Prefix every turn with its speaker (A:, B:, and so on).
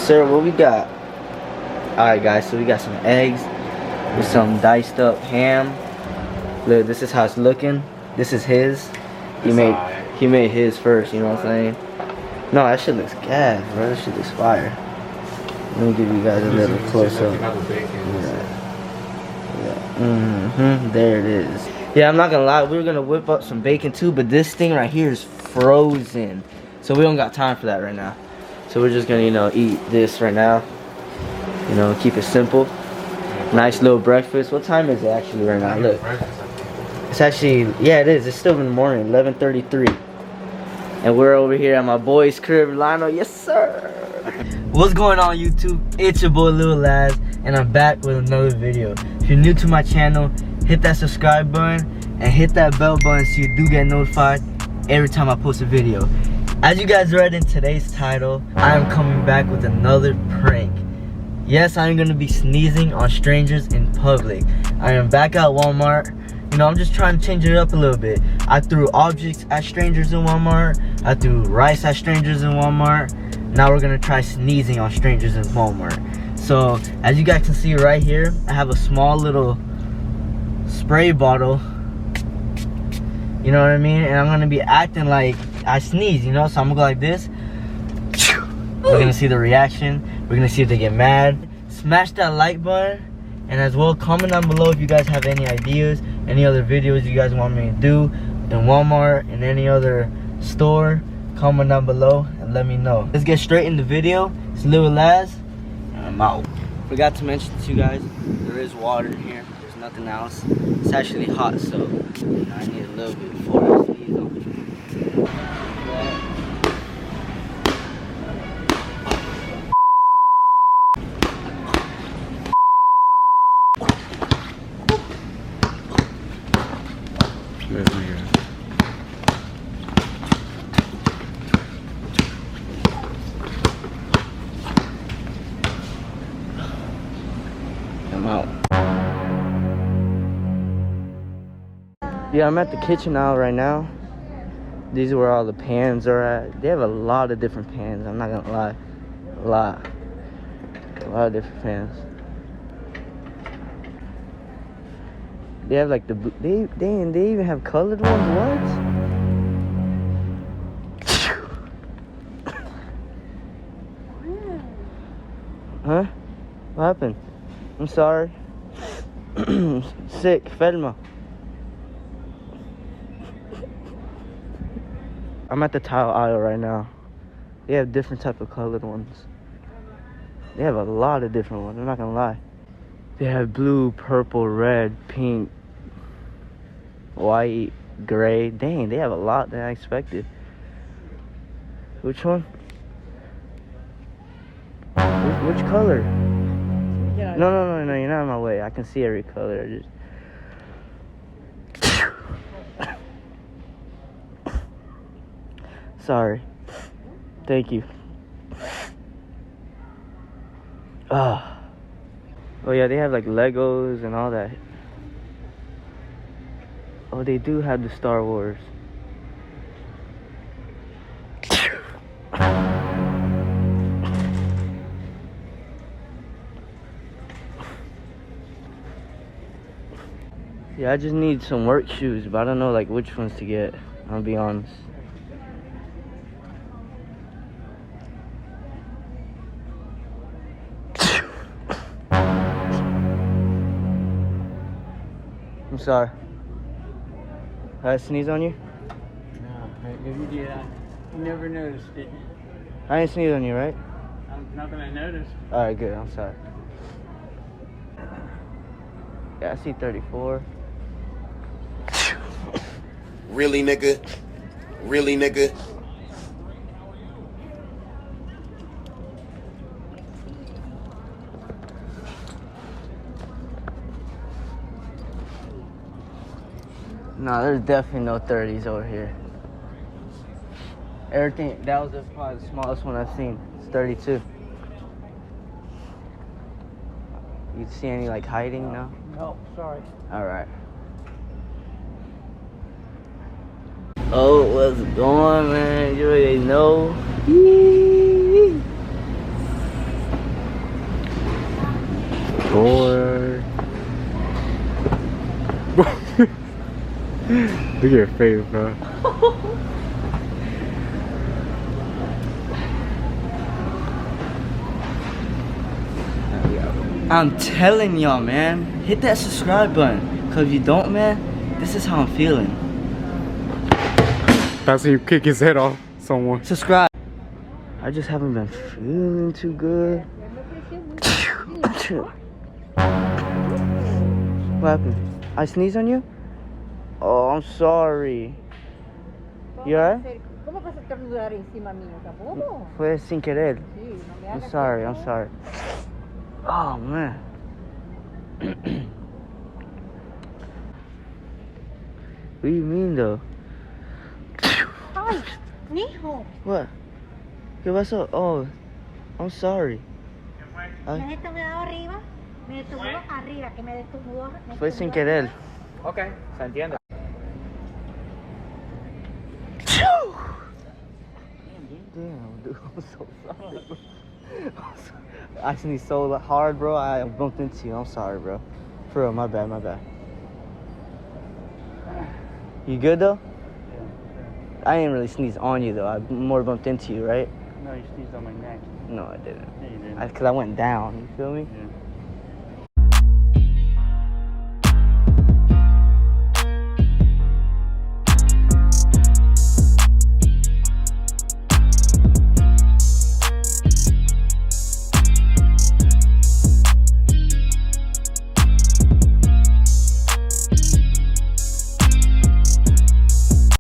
A: sir, what we got? Alright guys, so we got some eggs with some diced up ham. Look, this is how it's looking. This is his. He made his first, you know what I'm saying? No, that shit looks gas, bro. That shit looks fire. Let me give you guys a little close up. There it is. Yeah, I'm not gonna lie, we were gonna whip up some bacon too, but this thing right here is frozen. So we don't got time for that right now. So we're just gonna, you know, eat this right now. You know, keep it simple. Nice little breakfast. What time is it actually right now? Look. It's actually, yeah, it is. It's still in the morning, 11:33. And we're over here at my boy's crib, Lionel. Yes, sir. What's going on, YouTube? It's your boy, Lil Laz, and I'm back with another video. If you're new to my channel, hit that subscribe button and hit that bell button so you do get notified every time I post a video. As you guys read in today's title, I am coming back with another prank. Yes, I am going to be sneezing on strangers in public. I am back at Walmart. You know, I'm just trying to change it up a little bit. I threw objects at strangers in Walmart. I threw rice at strangers in Walmart. Now we're gonna try sneezing on strangers in Walmart. So, as you guys can see right here, I have a small little spray bottle. You know what I mean? And I'm gonna be acting like I sneeze, you know? So I'm gonna go like this. We're gonna see the reaction. We're gonna see if they get mad. Smash that like button. And as well, comment down below if you guys have any ideas, any other videos you guys want me to do in Walmart and any other store. Comment down below and let me know. Let's get straight in the video. It's Lil Laz, and I'm out. Forgot to mention to you guys, there is water in here. There's nothing else. It's actually hot, so I need a little bit before I sneeze on it. I'm out. Yeah, I'm at the kitchen now right now. These are where all the pans are at. They have a lot of different pans, I'm not gonna lie. A lot of different pans. They have like they even have colored ones. What? Huh? What happened? I'm sorry. Sick, Felma. I'm at the tile aisle right now. They have different type of colored ones. They have a lot of different ones, I'm not gonna lie. They have blue, purple, red, pink, white, gray. Dang, they have a lot than I expected. Which one? Which color? Yeah. No, you're not in my way. I can see every color. Sorry. Thank you. Oh yeah, they have like Legos and all that. Oh, they do have the Star Wars. Yeah, I just need some work shoes, but I don't know like which ones to get. I'll be honest. I'm sorry. Did I sneeze on you?
B: No, if you did, I never noticed it.
A: I didn't sneeze on you, right?
B: I'm not gonna notice.
A: Alright, good. I'm sorry. Yeah, I see 34.
C: Really, nigga? Really, nigga?
A: Nah, there's definitely no 30s over here. Everything, that was probably the smallest one I've seen. It's 32. You see any like hiding now?
B: No, sorry.
A: Alright. Oh, what's going, man? You already know.
B: Boy. Look at your face, bro.
A: I'm telling y'all, man, hit that subscribe button. Cause if you don't, man, this is how I'm feeling.
B: That's when you kick his head off someone.
A: Subscribe. I just haven't been feeling too good. What happened? I sneezed on you? Oh, I'm sorry. You alright?
D: ¿Cómo vas a estornudar encima mío? Tampoco.
A: Fue sin querer.
D: Sí, no me
A: I'm
D: hagas
A: sorry,
D: eso.
A: I'm sorry. Oh, man. What do you mean, though?
D: Ay, mijo.
A: What? ¿Qué pasó? Oh, I'm sorry. Ay,
D: ¿Me has estornudado arriba? Me detuvo arriba, que me detuvo.
A: fue sin querer.
B: Ok, se entiende.
A: Damn, dude, I'm so sorry, bro. I sneezed so hard, bro. I bumped into you. I'm sorry, bro. For real, my bad, my bad. You good, though? I didn't really sneeze on you, though. I more bumped into you, right?
B: No, you sneezed on my neck.
A: No, I didn't.
B: Yeah, you did.
A: Because I went down, you feel me?
B: Yeah.